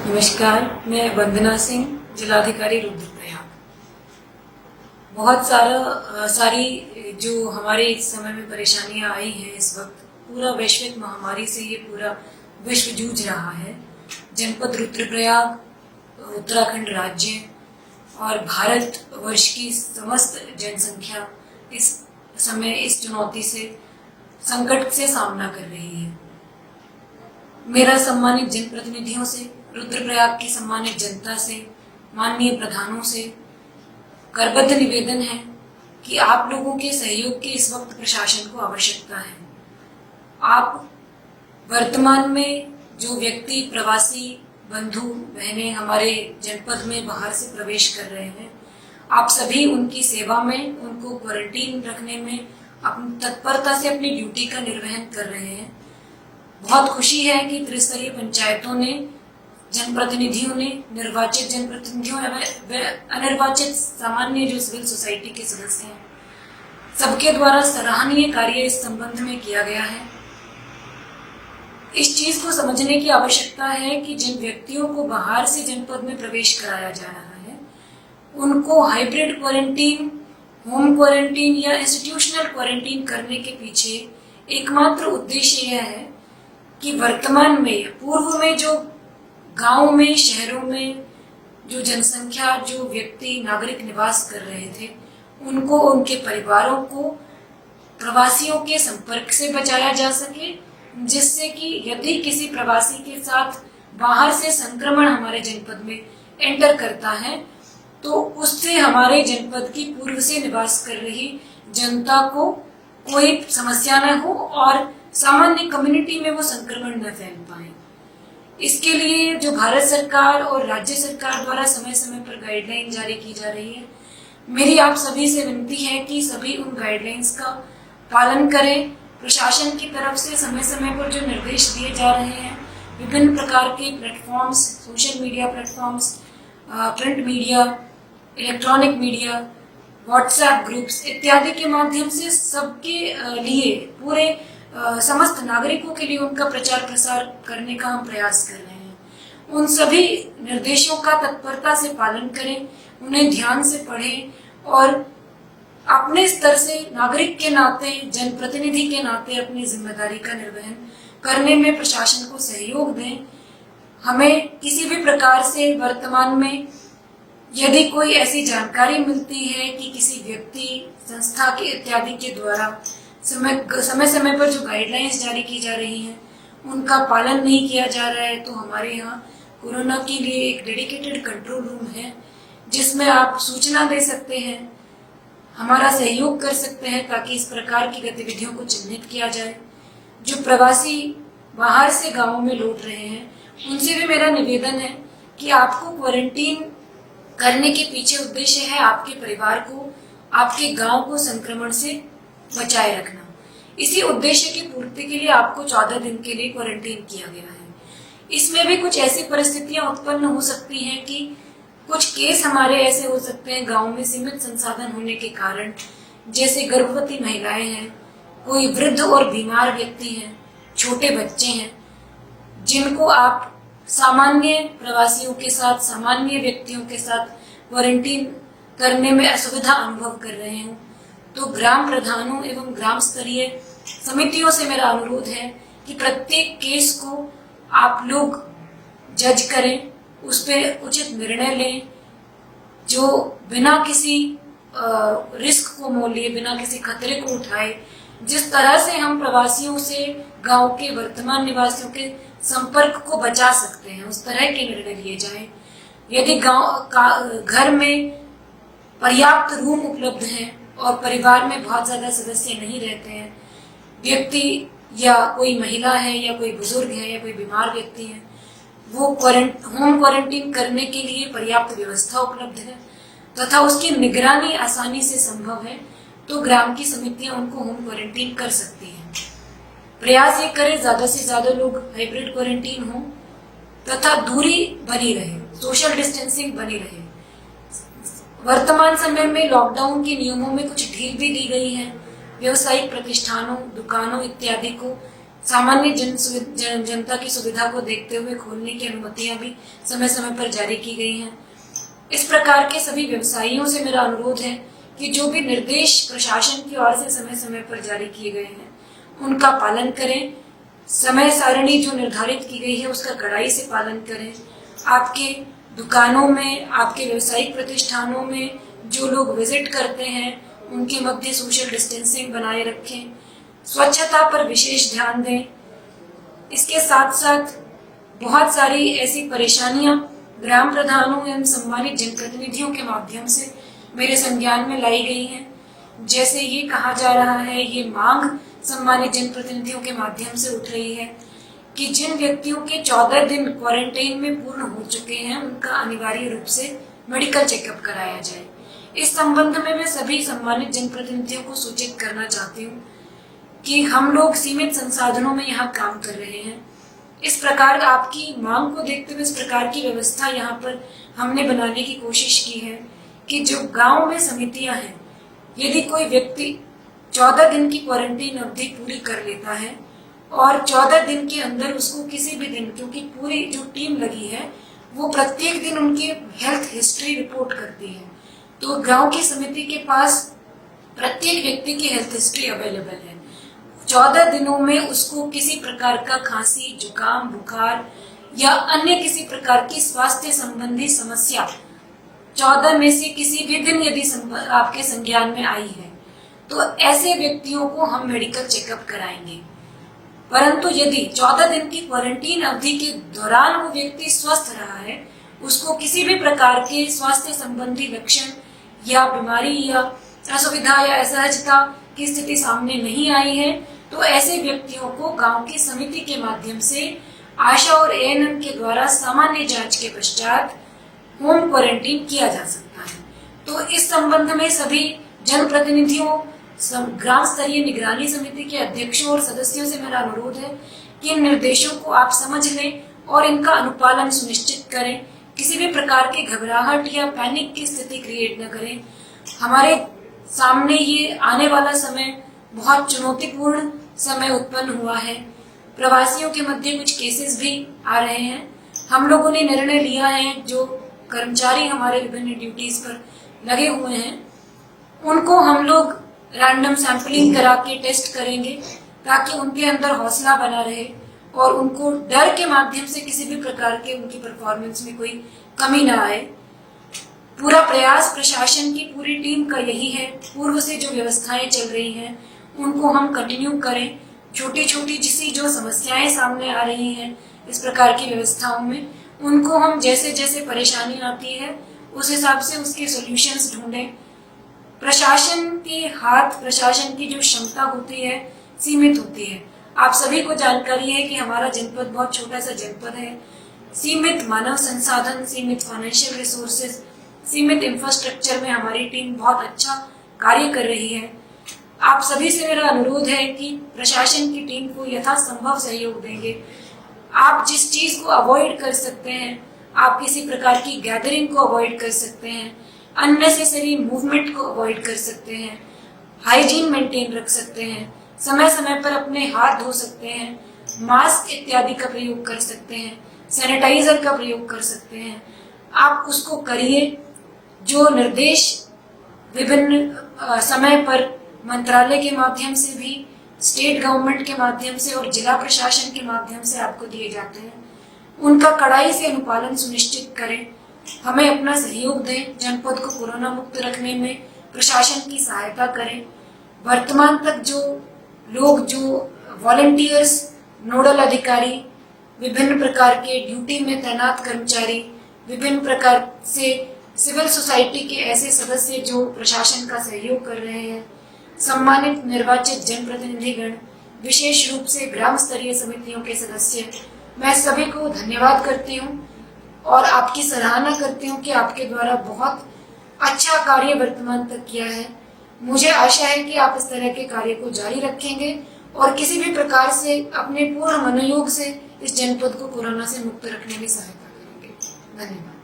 नमस्कार, मैं वंदना सिंह, जिलाधिकारी रुद्रप्रयाग। बहुत सारी जो हमारे इस समय में परेशानियां आई हैं इस वक्त, पूरा वैश्विक महामारी से ये पूरा विश्व जूझ रहा है। जनपद रुद्रप्रयाग, उत्तराखंड राज्य और भारत वर्ष की समस्त जनसंख्या इस समय इस चुनौती से, संकट से सामना कर रही है। मेरा सम्मानित जनप्रतिनिधियों से, रुद्रप्रयाग की सम्मानित जनता से, माननीय प्रधानों से करबद्ध निवेदन है कि आप लोगों के सहयोग की इस वक्त प्रशासन को आवश्यकता है। आप वर्तमान में जो व्यक्ति, प्रवासी बंधु बहनें हमारे जनपद में बाहर से प्रवेश कर रहे हैं, आप सभी उनकी सेवा में, उनको क्वारंटीन रखने में अपनी तत्परता से अपनी ड्यूटी का निर्वहन कर रहे हैं। बहुत खुशी है कि त्रिस्तरीय पंचायतों ने, जनप्रतिनिधियों ने, निर्वाचित जनप्रतिनिधियों व अनिर्वाचित सामान्य जो सिविल सोसाइटी के सदस्य हैं, सबके द्वारा सराहनीय कार्य इस संबंध में किया गया है। इस चीज को समझने की आवश्यकता है कि जिन व्यक्तियों को बाहर से जनपद में प्रवेश कराया जा रहा है, उनको हाइब्रिड क्वारंटीन, होम क्वारंटीन या इंस्टीट्यूशनल क्वारंटीन करने के पीछे एकमात्र उद्देश्य यह है कि वर्तमान में, पूर्व में जो गांव में, शहरों में जो जनसंख्या, जो व्यक्ति, नागरिक निवास कर रहे थे, उनको, उनके परिवारों को प्रवासियों के संपर्क से बचाया जा सके, जिससे कि यदि किसी प्रवासी के साथ बाहर से संक्रमण हमारे जनपद में एंटर करता है तो उससे हमारे जनपद की पूर्व से निवास कर रही जनता को कोई समस्या न हो और सामान्य कम्युनिटी में वो संक्रमण न फैल पाए। इसके लिए जो भारत सरकार और राज्य सरकार द्वारा समय समय पर गाइडलाइन जारी की जा रही है, मेरी आप सभी से विनती है कि सभी उन गाइडलाइंस का पालन करें। प्रशासन की तरफ से समय समय पर जो निर्देश दिए जा रहे हैं, विभिन्न प्रकार के platforms, social media platforms, print media, electronic media, WhatsApp groups इत्यादि के माध्यम से सबके लिए, पूरे समस्त नागरिकों के लिए उनका प्रचार प्रसार करने का हम प्रयास कर रहे हैं। उन सभी निर्देशों का तत्परता से पालन करें, उन्हें ध्यान से पढ़ें और अपने स्तर से नागरिक के नाते, जनप्रतिनिधि के नाते अपनी जिम्मेदारी का निर्वहन करने में प्रशासन को सहयोग दें। हमें किसी भी प्रकार से वर्तमान में यदि कोई ऐसी जानकारी मिलती है कि किसी व्यक्ति, संस्था के इत्यादि के द्वारा समय समय पर जो गाइडलाइंस जारी की जा रही हैं, उनका पालन नहीं किया जा रहा है, तो हमारे यहाँ कोरोना के लिए एक डेडिकेटेड कंट्रोल रूम है, जिसमें आप सूचना दे सकते हैं, हमारा सहयोग कर सकते हैं ताकि इस प्रकार की गतिविधियों को चिन्हित किया जाए। जो प्रवासी बाहर से गांवों में लौट रहे हैं, उनसे भी मेरा निवेदन है कि आपको क्वारंटीन करने के पीछे उद्देश्य है आपके परिवार को, आपके गांव को संक्रमण से बचाए रखना। इसी उद्देश्य की पूर्ति के लिए आपको 14 दिन के लिए क्वारंटीन किया गया है। इसमें भी कुछ ऐसी परिस्थितियां उत्पन्न हो सकती हैं कि कुछ केस हमारे ऐसे हो सकते हैं गांव में सीमित संसाधन होने के कारण, जैसे गर्भवती महिलाएं हैं, कोई वृद्ध और बीमार व्यक्ति हैं, छोटे बच्चे हैं, जिनको आप सामान्य प्रवासियों के साथ, सामान्य व्यक्तियों के साथ क्वारंटीन करने में असुविधा अनुभव कर रहे हो, तो ग्राम प्रधानों एवं ग्राम स्तरीय समितियों से मेरा अनुरोध है कि प्रत्येक केस को आप लोग जज करें, उस पर उचित निर्णय लें, जो बिना किसी रिस्क को मोल लिए, बिना किसी खतरे को उठाए। जिस तरह से हम प्रवासियों से गांव के वर्तमान निवासियों के संपर्क को बचा सकते हैं, उस तरह के निर्णय लिए जाएं। यदि घर में पर्याप्त रूम उपलब्ध हैं और परिवार में बहुत ज्यादा सदस्य नहीं रहते हैं, व्यक्ति या कोई महिला है या कोई बुजुर्ग है या कोई बीमार व्यक्ति है, वो होम क्वारंटीन करने के लिए पर्याप्त व्यवस्था उपलब्ध है तथा उसकी निगरानी आसानी से संभव है, तो ग्राम की समितियां उनको होम क्वारंटीन कर सकती हैं। प्रयास ये करें ज्यादा से ज्यादा लोग हाइब्रिड क्वारंटीन हो तथा दूरी बनी रहे, सोशल डिस्टेंसिंग बनी रहे। वर्तमान समय में लॉकडाउन के नियमों में कुछ ढील भी दी गई है। व्यावसायिक प्रतिष्ठानों, दुकानों इत्यादि को सामान्य जनता की सुविधा को देखते हुए खोलने की अनुमतियां भी समय समय पर जारी की गई हैं। इस प्रकार के सभी व्यवसायियों से मेरा अनुरोध है कि जो भी निर्देश प्रशासन की ओर से समय समय पर जारी किए गए हैं उनका पालन करें। समय सारणी जो निर्धारित की गई है उसका कड़ाई से पालन करें। आपके दुकानों में, आपके व्यवसायिक प्रतिष्ठानों में जो लोग विजिट करते हैं उनके मध्य सोशल डिस्टेंसिंग बनाए रखें। स्वच्छता पर विशेष ध्यान दें। इसके साथ साथ बहुत सारी ऐसी परेशानियां ग्राम प्रधानों एवं सम्मानित जनप्रतिनिधियों के माध्यम से मेरे संज्ञान में लाई गई हैं। जैसे ये कहा जा रहा है, ये मांग सम्मानित जनप्रतिनिधियों के माध्यम से उठ रही है कि जिन व्यक्तियों के 14 दिन क्वारंटाइन में पूर्ण हो चुके हैं उनका अनिवार्य रूप से मेडिकल चेकअप कराया जाए। इस संबंध में मैं सभी सम्मानित जनप्रतिनिधियों को सूचित करना चाहती हूँ कि हम लोग सीमित संसाधनों में यहाँ काम कर रहे हैं। इस प्रकार आपकी मांग को देखते हुए इस प्रकार की व्यवस्था यहाँ पर हमने बनाने की कोशिश की है कि जो गांव में समितियां हैं, यदि कोई व्यक्ति 14 दिन की क्वारंटीन अवधि पूरी कर लेता है और 14 दिन के अंदर उसको किसी भी दिन, क्योंकि पूरी जो टीम लगी है वो प्रत्येक दिन उनकी हेल्थ हिस्ट्री रिपोर्ट करती है, तो गांव की समिति के पास प्रत्येक व्यक्ति की हेल्थ हिस्ट्री अवेलेबल है। 14 दिनों में उसको किसी प्रकार का खांसी, जुकाम, बुखार या अन्य किसी प्रकार की स्वास्थ्य संबंधी समस्या 14 में से किसी भी दिन यदि आपके संज्ञान में आई है तो ऐसे व्यक्तियों को हम मेडिकल चेकअप कराएंगे। परंतु यदि 14 दिन की क्वारंटीन अवधि के दौरान वो व्यक्ति स्वस्थ रहा है, उसको किसी भी प्रकार के स्वास्थ्य संबंधी लक्षण या बीमारी या असुविधा या असहजता की स्थिति सामने नहीं आई है, तो ऐसे व्यक्तियों को गांव की समिति के माध्यम से आशा और एएनएम के द्वारा सामान्य जांच के पश्चात होम क्वारंटीन किया जा सकता है। तो इस संबंध में सभी जनप्रतिनिधियों, ग्राम स्तरीय निगरानी समिति के अध्यक्षों और सदस्यों से मेरा अनुरोध है कि इन निर्देशों को आप समझ लें और इनका अनुपालन सुनिश्चित करें। किसी भी प्रकार की घबराहट या पैनिक की स्थिति क्रिएट न करें। हमारे सामने ये आने वाला समय बहुत चुनौतीपूर्ण समय उत्पन्न हुआ है। प्रवासियों के मध्य कुछ केसेस भी आ रहे हैं। हम लोगों ने निर्णय लिया है, जो कर्मचारी हमारे विभिन्न ड्यूटीज पर लगे हुए हैं उनको हम लोग रैंडम सैंपलिंग करा के टेस्ट करेंगे ताकि उनके अंदर हौसला बना रहे और उनको डर के माध्यम से किसी भी प्रकार के उनकी परफॉर्मेंस में कोई कमी ना आए। पूरा प्रयास प्रशासन की पूरी टीम का यही है। पूर्व से जो व्यवस्थाएं चल रही हैं उनको हम कंटिन्यू करें। छोटी छोटी जो समस्याएं सामने आ रही हैं इस प्रकार की व्यवस्थाओं में, उनको हम जैसे जैसे परेशानी आती है उस हिसाब से उसके सॉल्यूशंस ढूंढें। प्रशासन की जो क्षमता होती है सीमित होती है। आप सभी को जानकारी है कि हमारा जनपद बहुत छोटा सा जनपद है। सीमित मानव संसाधन, सीमित फाइनेंशियल रिसोर्सेज, सीमित इंफ्रास्ट्रक्चर में हमारी टीम बहुत अच्छा कार्य कर रही है। आप सभी से मेरा अनुरोध है कि प्रशासन की टीम को यथासंभव सहयोग देंगे। आप जिस चीज को अवॉइड कर सकते हैं, आप किसी प्रकार की गैदरिंग को अवॉइड कर सकते हैं, अननेसेसरी मूवमेंट को अवॉइड कर सकते हैं, हाइजीन मेंटेन रख सकते हैं, समय समय पर अपने हाथ धो सकते हैं, मास्क इत्यादि का प्रयोग कर सकते हैं, सैनिटाइजर का प्रयोग कर सकते हैं। आप उसको करिए। जो निर्देश विभिन्न समय पर मंत्रालय के माध्यम से भी, स्टेट गवर्नमेंट के माध्यम से और जिला प्रशासन के माध्यम से आपको दिए जाते हैं, उनका कड़ाई से अनुपालन सुनिश्चित करें। हमें अपना सहयोग दें। जनपद को कोरोना मुक्त रखने में प्रशासन की सहायता करें। वर्तमान तक जो लोग, जो वॉलंटियर्स, नोडल अधिकारी, विभिन्न प्रकार के ड्यूटी में तैनात कर्मचारी, विभिन्न प्रकार से सिविल सोसाइटी के ऐसे सदस्य जो प्रशासन का सहयोग कर रहे हैं, सम्मानित निर्वाचित जनप्रतिनिधिगण, विशेष रूप से ग्राम स्तरीय समितियों के सदस्य, मैं सभी को धन्यवाद करती हूँ और आपकी सराहना करती हूँ कि आपके द्वारा बहुत अच्छा कार्य वर्तमान तक किया है। मुझे आशा है कि आप इस तरह के कार्य को जारी रखेंगे और किसी भी प्रकार से अपने पूर्ण मनोयोग से इस जनपद को कोरोना से मुक्त रखने में सहायता करेंगे। धन्यवाद।